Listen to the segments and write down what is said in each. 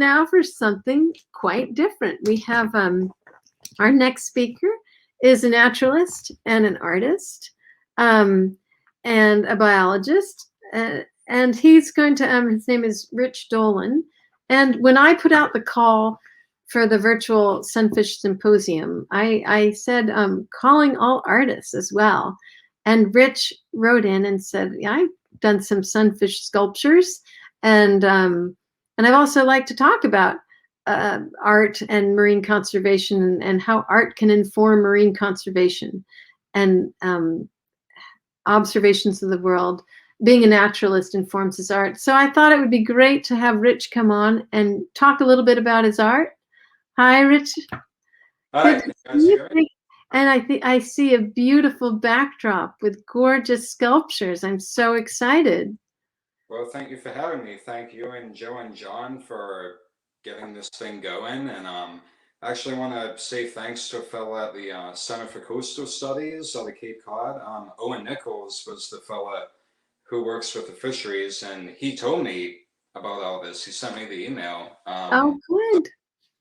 now for something quite different. We have our next speaker is a naturalist and an artist and a biologist. And he's going to, his name is Rich Dolan. And when I put out the call for the virtual Sunfish Symposium, I said, calling all artists as well. And Rich wrote in and said, yeah, I've done some sunfish sculptures. And I've also liked to talk about art and marine conservation and how art can inform marine conservation and observations of the world. Being a naturalist informs his art. So I thought it would be great to have Rich come on and talk a little bit about his art. Hi, Rich. Hi, can you guys hear me? And I see a beautiful backdrop with gorgeous sculptures. I'm so excited. Well, thank you for having me. Thank you and Joe and John for getting this thing going. And I actually want to say thanks to a fellow at the Center for Coastal Studies out of Cape Cod. Owen Nichols was the fella who works with the fisheries, and he told me about all this. He sent me the email. Oh, good.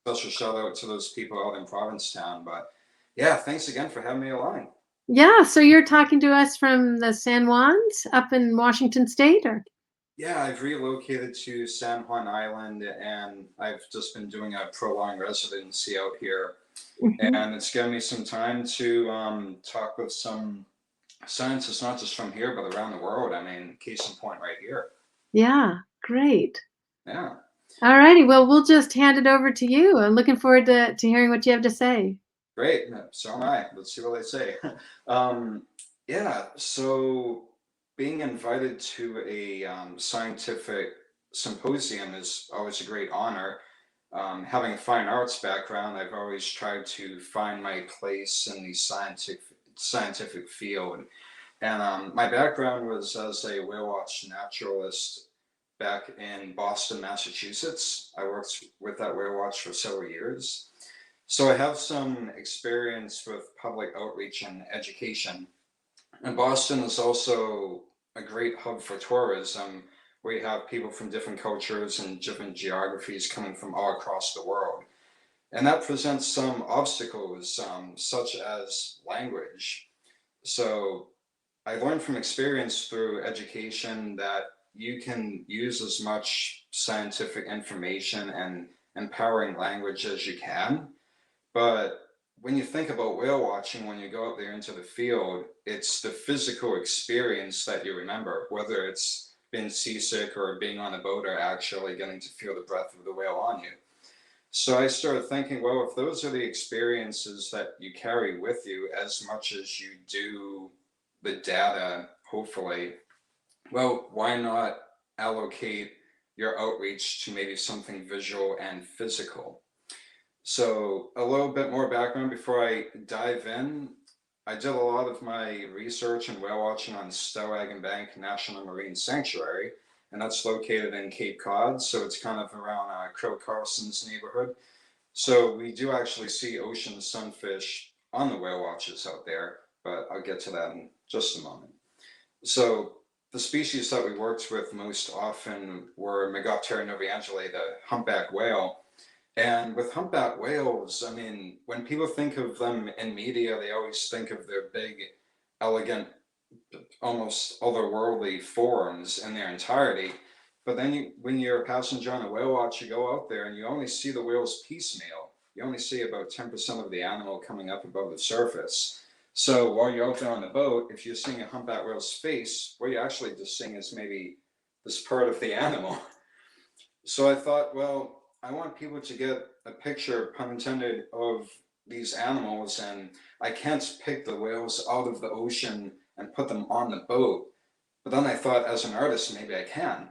Special shout out to those people out in Provincetown. But yeah, thanks again for having me along. Yeah, so you're talking to us from the San Juans up in Washington State, or? Yeah, I've relocated to San Juan Island and I've just been doing a prolonged residency out here. Mhm. And it's given me some time to talk with some scientists, not just from here, but around the world. I mean, case in point right here. Yeah, great. Yeah, All righty. Well, we'll just hand it over to you. I'm looking forward to hearing what you have to say. great. So am I. Let's see what they say. Yeah, so being invited to a scientific symposium is always a great honor. Having a fine arts background, I've always tried to find my place in the scientific field. And my background was as a whale watch naturalist back in Boston, Massachusetts. I worked with that whale watch for several years. So I have some experience with public outreach and education. And Boston is also a great hub for tourism, where you have people from different cultures and different geographies coming from all across the world. And that presents some obstacles, such as language. So I learned from experience through education that you can use as much scientific information and empowering language as you can. But when you think about whale watching, when you go out there into the field, it's the physical experience that you remember, whether it's being seasick or being on a boat or actually getting to feel the breath of the whale on you. So I started thinking, well, if those are the experiences that you carry with you as much as you do the data, hopefully, well, why not allocate your outreach to maybe something visual and physical? So a little bit more background before I dive in. I did a lot of my research and whale watching on Stellwagen Bank National Marine Sanctuary, and that's located in Cape Cod, so it's kind of around Crow Carson's neighborhood. So we do actually see ocean sunfish on the whale watches out there, but I'll get to that in just a moment. So the species that we worked with most often were Megoptera novaeangeli, the humpback whale. And with humpback whales, I mean, when people think of them in media, they always think of their big, elegant, almost otherworldly forms in their entirety. But then when you're a passenger on a whale watch, you go out there and you only see the whales piecemeal. You only see about 10% of the animal coming up above the surface. So while you're out there on the boat, if you're seeing a humpback whale's face, what you're actually just seeing is maybe this part of the animal. So I thought, well, I want people to get a picture, pun intended, of these animals, and I can't pick the whales out of the ocean and put them on the boat. But then I thought, as an artist, maybe I can.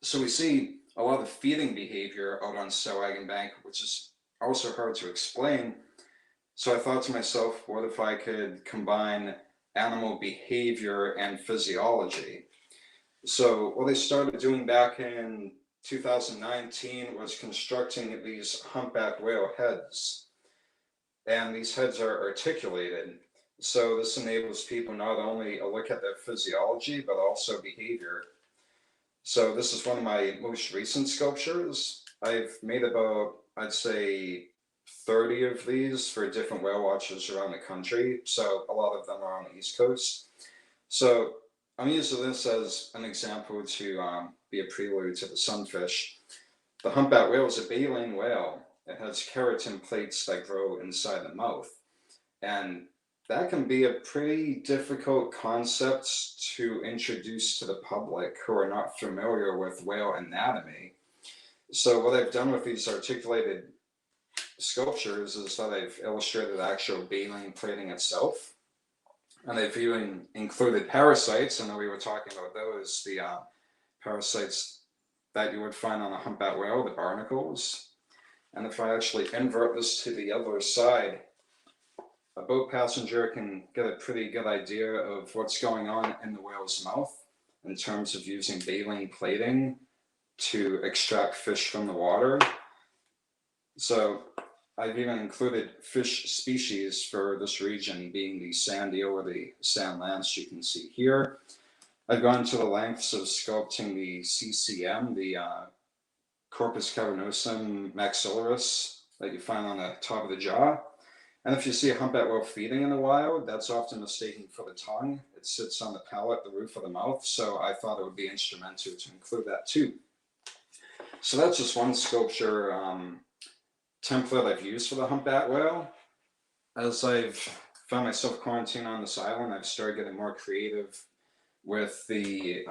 So we see a lot of feeding behavior out on Stellwagen Bank, which is also hard to explain. So I thought to myself, what if I could combine animal behavior and physiology? So what I started doing back in 2019 was constructing these humpback whale heads. And these heads are articulated. So this enables people not only a look at their physiology, but also behavior. So this is one of my most recent sculptures. I've made about, I'd say, 30 of these for different whale watchers around the country. So a lot of them are on the East Coast. So I'm using this as an example to be a prelude to the sunfish. The humpback whale is a baleen whale. It has keratin plates that grow inside the mouth. And that can be a pretty difficult concept to introduce to the public who are not familiar with whale anatomy. So what I've done with these articulated sculptures is that I've illustrated the actual baleen plating itself. And I've even included parasites. I know we were talking about those, the parasites that you would find on a humpback whale, the barnacles. And if I actually invert this to the other side, a boat passenger can get a pretty good idea of what's going on in the whale's mouth in terms of using baleen plating to extract fish from the water. So I've even included fish species for this region, being the sand eel or the sand lance you can see here. I've gone to the lengths of sculpting the CCM, the corpus cavernosum maxillaris that you find on the top of the jaw. And if you see a humpback whale feeding in the wild, that's often mistaken for the tongue. It sits on the palate, the roof of the mouth. So I thought it would be instrumental to include that too. So that's just one sculpture template I've used for the humpback whale. As I've found myself quarantined on this island, I've started getting more creative with the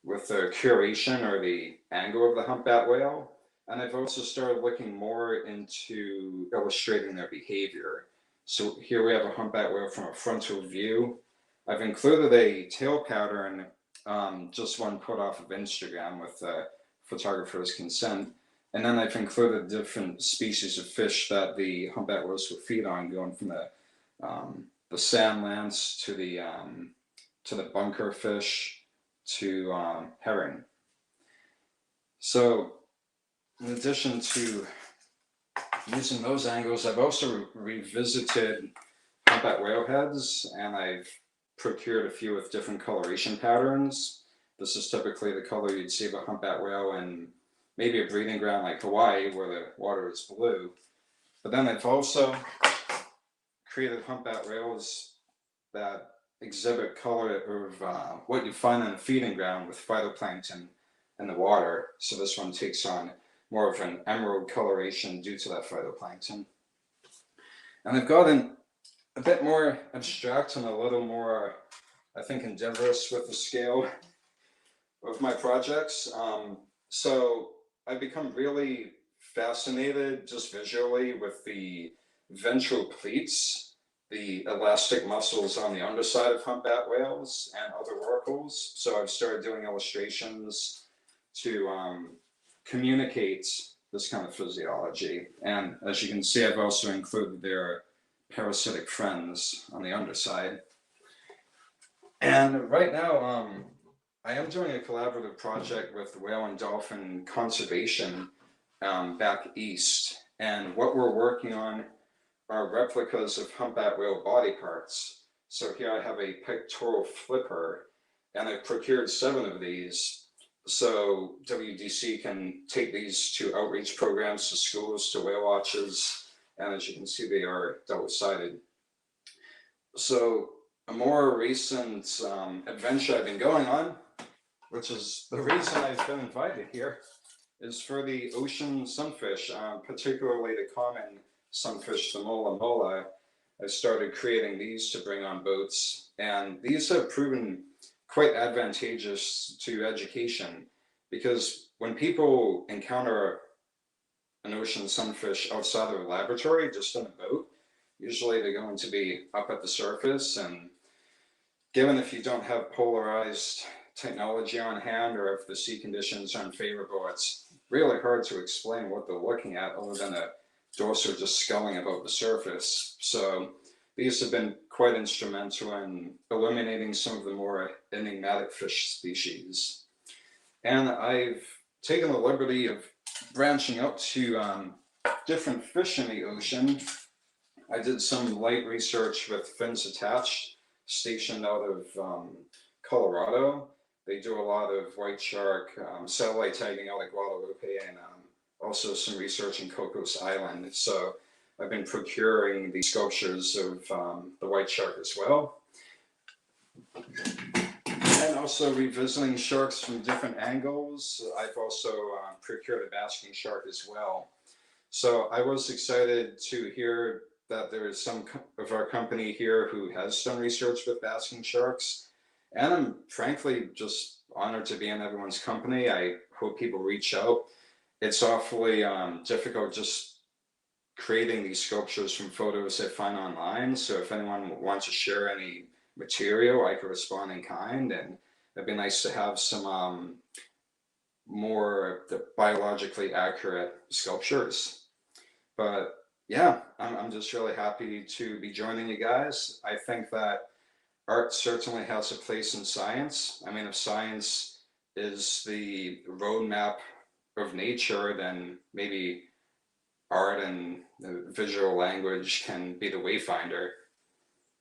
curation or the angle of the humpback whale. And I've also started looking more into illustrating their behavior. So here we have a humpback whale from a frontal view. I've included a tail pattern, just one put off of Instagram with the photographer's consent. And then I've included different species of fish that the humpback whales will feed on, going from the sand lance to the bunker fish to herring. So in addition to using those angles, I've also revisited humpback whale heads, and I've procured a few with different coloration patterns. This is typically the color you'd see of a humpback whale in maybe a breeding ground like Hawaii, where the water is blue. But then I've also created humpback whales that exhibit color of what you find in a feeding ground with phytoplankton in the water. So this one takes on more of an emerald coloration due to that phytoplankton. And I've gotten a bit more abstract and a little more, I think, endeavorous with the scale of my projects. So I've become really fascinated just visually with the ventral pleats, the elastic muscles on the underside of humpback whales and other oracles. So I've started doing illustrations to communicate this kind of physiology. And as you can see, I've also included their parasitic friends on the underside. And right now, I am doing a collaborative project with whale and dolphin conservation back east. And what we're working on are replicas of humpback whale body parts. So here I have a pectoral flipper, and I've procured 7 of these. So WDC can take these to outreach programs to schools, to whale watches, and as you can see, they are double-sided. So a more recent adventure I've been going on, which is the reason I've been invited here, is for the ocean sunfish, particularly the common sunfish, the mola mola. I started creating these to bring on boats, and these have proven quite advantageous to education, because when people encounter an ocean sunfish outside of a laboratory, just in a boat, usually they're going to be up at the surface, and given if you don't have polarized technology on hand, or if the sea conditions are unfavorable, it's really hard to explain what they're looking at other than a dorsal just sculling above the surface. So these have been quite instrumental in illuminating some of the more enigmatic fish species. And I've taken the liberty of branching out to different fish in the ocean. I did some light research with fins attached, stationed out of Colorado. They do a lot of white shark satellite tagging out of Guadalupe, and also some research in Cocos Island. So I've been procuring the sculptures of the white shark as well. And also revisiting sharks from different angles. I've also procured a basking shark as well. So I was excited to hear that there is some of our company here who has done research with basking sharks. And I'm frankly just honored to be in everyone's company. I hope people reach out. It's awfully difficult just creating these sculptures from photos I find online. So if anyone wants to share any material, I could respond in kind. And it'd be nice to have some more biologically accurate sculptures. But yeah, I'm just really happy to be joining you guys. I think that art certainly has a place in science. I mean, if science is the roadmap of nature, then maybe art and visual language can be the wayfinder.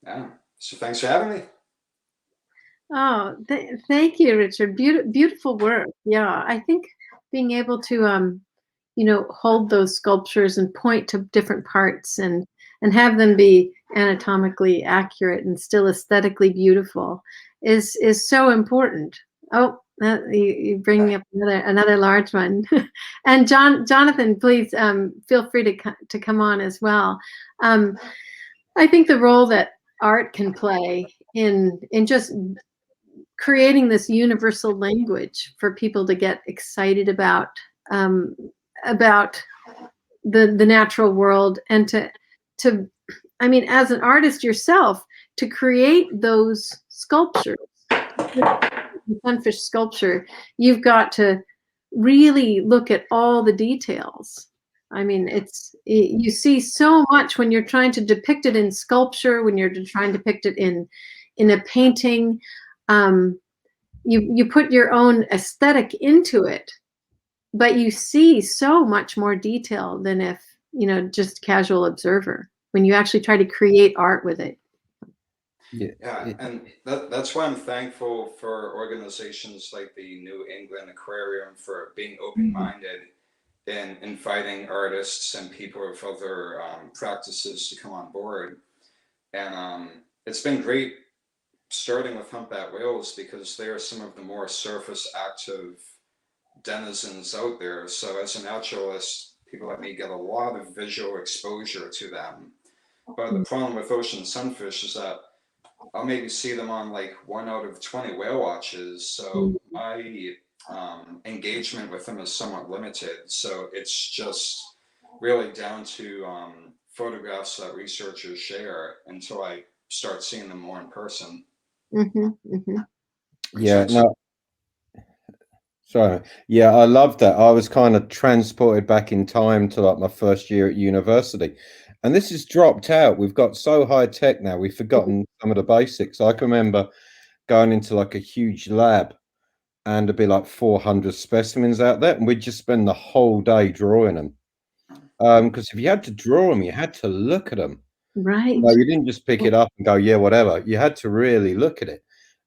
Yeah. So thanks for having me. Oh, thank you, Richard. Beautiful work. Yeah, I think being able to, hold those sculptures and point to different parts and have them be anatomically accurate and still aesthetically beautiful is so important. Oh, you bring up another large one. And Jonathan, please feel free to come on as well. I think the role that art can play in just creating this universal language for people to get excited about the natural world, and to I mean, as an artist yourself, to create those sculptures, the sunfish sculpture, you've got to really look at all the details. I mean, you see so much when you're trying to depict it in sculpture, when you're trying to depict it in a painting. You put your own aesthetic into it, but you see so much more detail than if just casual observer when you actually try to create art with it. Yeah, and that's why I'm thankful for organizations like the New England Aquarium for being open-minded in inviting artists and people of other practices to come on board. And it's been great starting with humpback whales because they are some of the more surface active denizens out there. So as a naturalist, people like me get a lot of visual exposure to them. But the problem with ocean sunfish is that I'll maybe see them on like 1 out of 20 whale watches. So my engagement with them is somewhat limited. So it's just really down to photographs that researchers share until I start seeing them more in person. Yeah, no. Sorry. Yeah, I love that. I was kind of transported back in time to like my first year at university. And this has dropped out. We've got so high tech now, we've forgotten some of the basics. I can remember going into like a huge lab and there'd be like 400 specimens out there, and we'd just spend the whole day drawing them. Because if you had to draw them, you had to look at them. Right. You didn't just pick it up and go, yeah, whatever. You had to really look at it.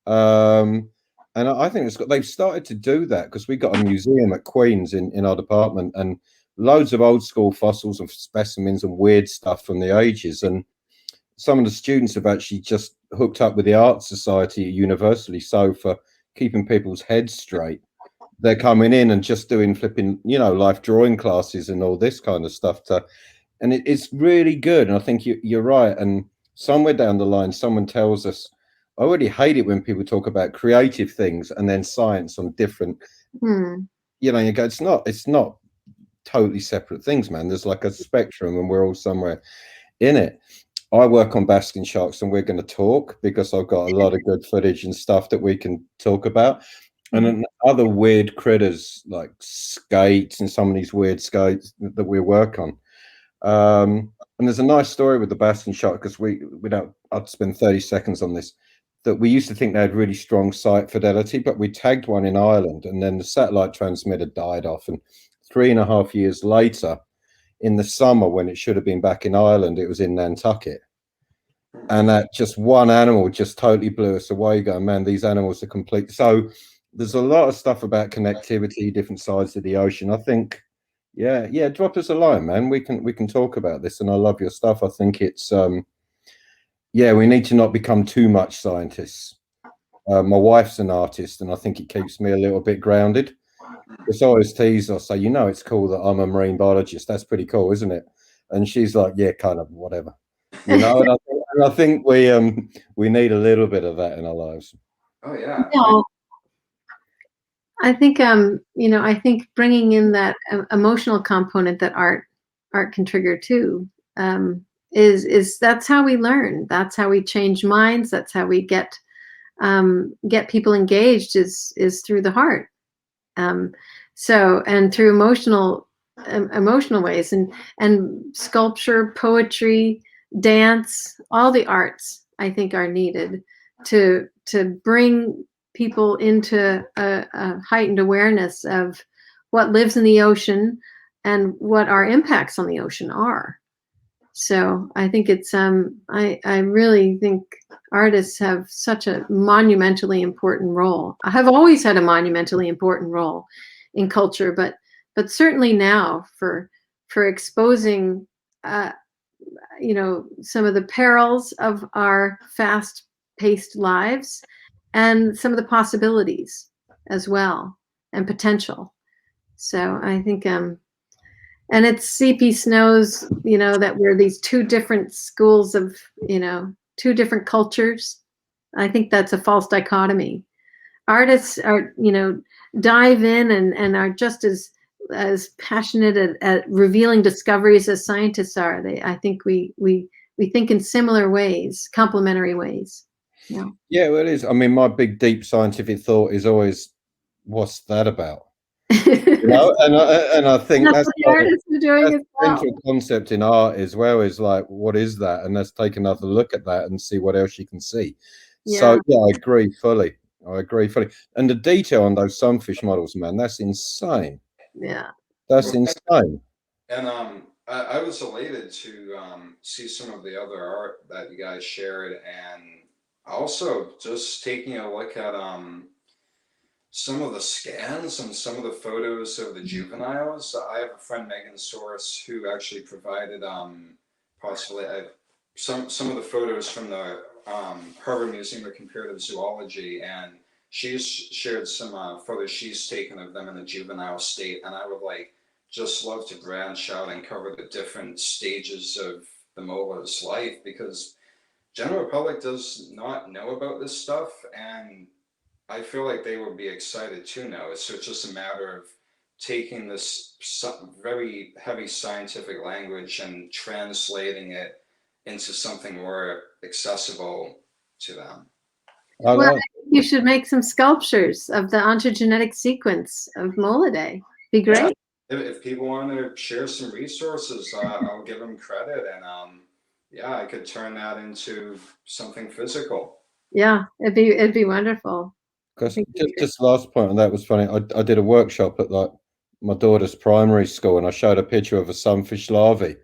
And I think they've started to do that because we got a museum at Queen's in our department, and loads of old school fossils and specimens and weird stuff from the ages. And some of the students have actually just hooked up with the Art Society universally. So for keeping people's heads straight, they're coming in and just doing flipping, life drawing classes and all this kind of stuff. And it's really good. And I think you're right. And somewhere down the line, someone tells us, I already hate it when people talk about creative things and then science on different, you go, it's not totally separate things, man. There's like a spectrum and we're all somewhere in it. I work on basking sharks and we're going to talk because I've got a lot of good footage and stuff that we can talk about. And then other weird critters like skates and some of these weird skates that we work on. And there's a nice story with the basking shark because I'd spend 30 seconds on this, that we used to think they had really strong sight fidelity, but we tagged one in Ireland and then the satellite transmitter died off. And 3.5 years later, in the summer when it should have been back in Ireland, it was in Nantucket. And that just one animal just totally blew us away going, man, these animals are complete. So there's a lot of stuff about connectivity, different sides of the ocean. I think, yeah, drop us a line, man. We can talk about this, and I love your stuff. I think it's yeah, we need to not become too much scientists. My wife's an artist, and I think it keeps me a little bit grounded. It's always tease. I say, it's cool that I'm a marine biologist. That's pretty cool, isn't it? And she's like, yeah, kind of, whatever. And I think we need a little bit of that in our lives. Oh yeah. I think I think bringing in that emotional component that art can trigger too, is that's how we learn. That's how we change minds. That's how we get people engaged is through the heart. So, and through emotional ways, and sculpture, poetry, dance, all the arts I think are needed to bring people into a heightened awareness of what lives in the ocean and what our impacts on the ocean are. So I think it's I really think artists have such a monumentally important role. I have always had a monumentally important role in culture, but certainly now for exposing some of the perils of our fast-paced lives and some of the possibilities as well, and potential. So I think and it's C.P. Snow's, that we're these two different schools of, two different cultures. I think that's a false dichotomy. Artists are, dive in and are just as passionate at revealing discoveries as scientists are. I think we think in similar ways, complementary ways. Yeah. Yeah, well, it is. I mean, my big, deep scientific thought is always, what's that about? And I think that's what the artists are doing as well. Central concept in art as well is like, what is that? And let's take another look at that and see what else you can see. Yeah. So yeah, I agree fully. And the detail on those sunfish models, man, that's insane. Yeah, that's insane. And I was elated to see some of the other art that you guys shared, and also just taking a look at some of the scans and some of the photos of the juveniles. I have a friend, Megan Source, who actually provided possibly some of the photos from the Harvard Museum of Comparative Zoology, and she's shared some photos she's taken of them in the juvenile state, and I would just love to branch out and cover the different stages of the mola's life, because general public does not know about this stuff, and I feel like they would be excited to know. So it's just a matter of taking this very heavy scientific language and translating it into something more accessible to them. Well, I think you should make some sculptures of the ontogenetic sequence of Molidae. Be great. Yeah. If people want to share some resources, I'll give them credit, and yeah, I could turn that into something physical. Yeah, it'd be wonderful. Because just last point on that was funny. I did a workshop at my daughter's primary school, and I showed a picture of a sunfish larvae,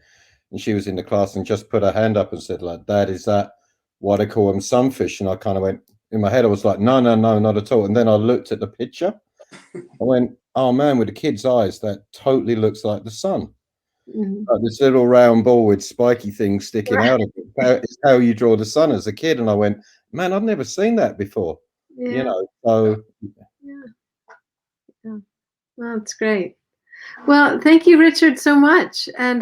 and she was in the class and just put her hand up and said, "Dad, is that what they call them, sunfish?" And I kind of went, in my head, I was like, no, not at all. And then I looked at the picture. I went, oh man, with the kid's eyes, that totally looks like the sun. Mm-hmm. Like this little round ball with spiky things sticking out of it. It's how you draw the sun as a kid. And I went, man, I've never seen that before. Yeah. So yeah. Well, that's great. Well, thank you, Richard, so much. And